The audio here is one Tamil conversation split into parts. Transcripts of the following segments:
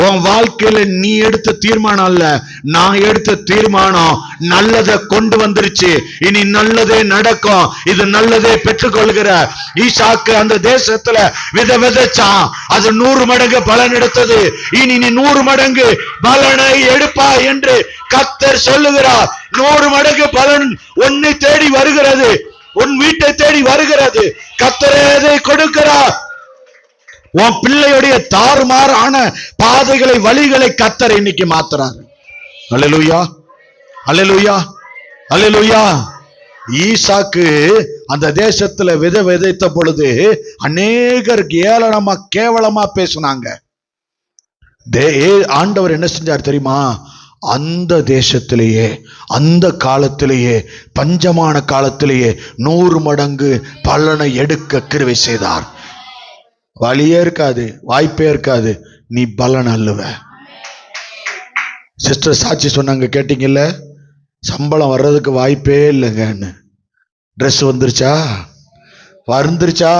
உன் வாழ்க்கையில நீ எடுத்த தீர்மானம் அல்ல, நான் எடுத்த தீர்மானம் நல்லதை கொண்டு வந்துருச்சு. இனி நல்லதே நடக்கும். இது நல்லதே பெற்றுக்கொள்கிற ஈசாக்கு அந்த தேசத்துல விதைச்சான். அது 100 மடங்கு பலன் எடுத்தது. இனி நீ 100 மடங்கு பலனை எடுப்பா என்று கர்த்தர் சொல்லுகிறார். 100 மடங்கு பலன் உன்னை தேடி வருகிறது, உன் வீட்டை தேடி வருகிறது. கர்த்தரே அதை கொடுக்கிறார். உன் பிள்ளையுடைய தாறுமாறான பாதைகளை, வழிகளை கர்த்தர் இன்னைக்கு மாத்துறாரு. அல்லேலூயா, அல்லேலூயா, அல்லேலூயா. ஈசாக்கு அந்த தேசத்துல விதைத்த பொழுது அநேகர் ஏளனமா கேவலமா பேசுனாங்க. ஆண்டவர் என்ன செஞ்சார் தெரியுமா? அந்த தேசத்திலேயே, அந்த காலத்திலேயே, பஞ்சமான காலத்திலேயே 100 மடங்கு பலனை எடுக்க கிருபை செய்தார். வழியே இருக்காது, வாய்ப்பே இருக்காது, நீ பலன் அல்லுவ. சிஸ்டர் சாட்சி சொன்னாங்க, கேட்டீங்கல்ல? சம்பளம் வர்றதுக்கு வாய்ப்பே இல்லைங்கன்னு. ட்ரெஸ் வந்துருச்சா? வந்துருச்சா?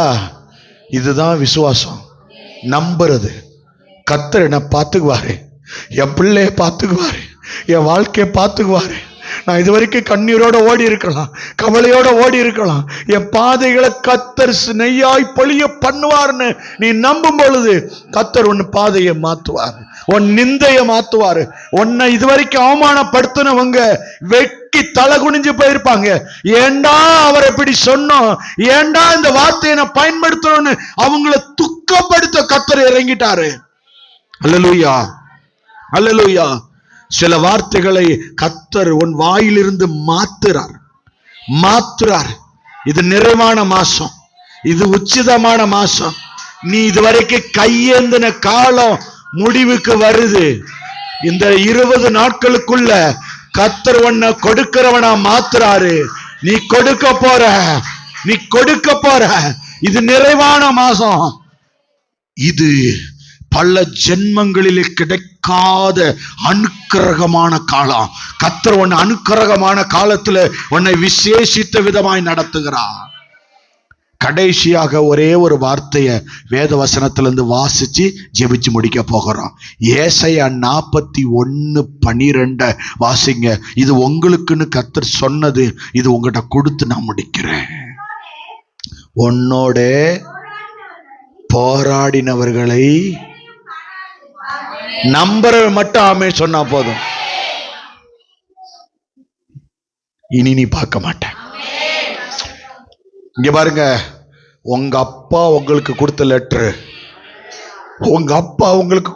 இதுதான் விசுவாசம், நம்புறது. கர்த்தர் என்ன பார்த்துக்குவாரு, என் பிள்ளைய பார்த்துக்குவாரு, என் வாழ்க்கையை பார்த்துக்குவாரு. நான் இதுவரைக்கும் கண்ணீரோட ஓடி இருக்கலாம், கவலையோட ஓடி இருக்கலாம். என் பாதைகளை கர்த்தர் நெய்யாய் பொழிய பண்ணுவார்னு நீ நம்பும் பொழுது கர்த்தர் உன் பாதையை மாத்துவார், உன் நிந்தையை மாத்துவாரு. உன்னை இதுவரைக்கும் அவமானப்படுத்தினவங்க வெட்டி தலை குனிஞ்சு போயிருப்பாங்க. ஏண்டா அவர் எப்படி சொன்னோம், ஏண்டா இந்த வார்த்தையை நான் பயன்படுத்தணும்னு அவங்களை துக்கப்படுத்த கர்த்தர் இறங்கிட்டாரு. அல்லேலூயா, அல்லேலூயா. சில வார்த்தைகளை கர்த்தர் உன் வாயிலிருந்து மாத்துறார். இது நிறைவான மாசம், இது உச்சிதமான மாசம். நீ இதுவரைக்கும் கையேந்தின காலம் முடிவுக்கு வருது. இந்த 20 நாட்களுக்குள்ள கர்த்தர் உன்னை கொடுக்கிறவனா மாத்துறாரு. நீ கொடுக்க போற. இது நிறைவான மாசம். இது பல ஜென்மங்களிலே கிடைக்காத அனுக்கிரகமான காலம். கர்த்தர் உன்னை அனுக்கிரகமான காலத்துல உன்னை விசேஷித்த விதமாய் நடத்துகிறார். கடைசியாக ஒரே ஒரு வார்த்தையை வேத வசனத்திலிருந்து வாசிச்சு ஜெபிச்சு முடிக்க போகிறோம். ஏசாயா 41:12 வாசிங்க. இது உங்களுக்குன்னு கர்த்தர் சொன்னது. இது உங்ககிட்ட கொடுத்து நான் முடிக்கிறேன். உன்னோட போராடினவர்களை நம்புற மட்டும் ஆமே சொன்னா போதும். இனி நீ பார்க்க மாட்ட. இங்க பாருங்க, உங்க அப்பா உங்களுக்கு கொடுத்த லெட்டர், உங்க அப்பா உங்களுக்கு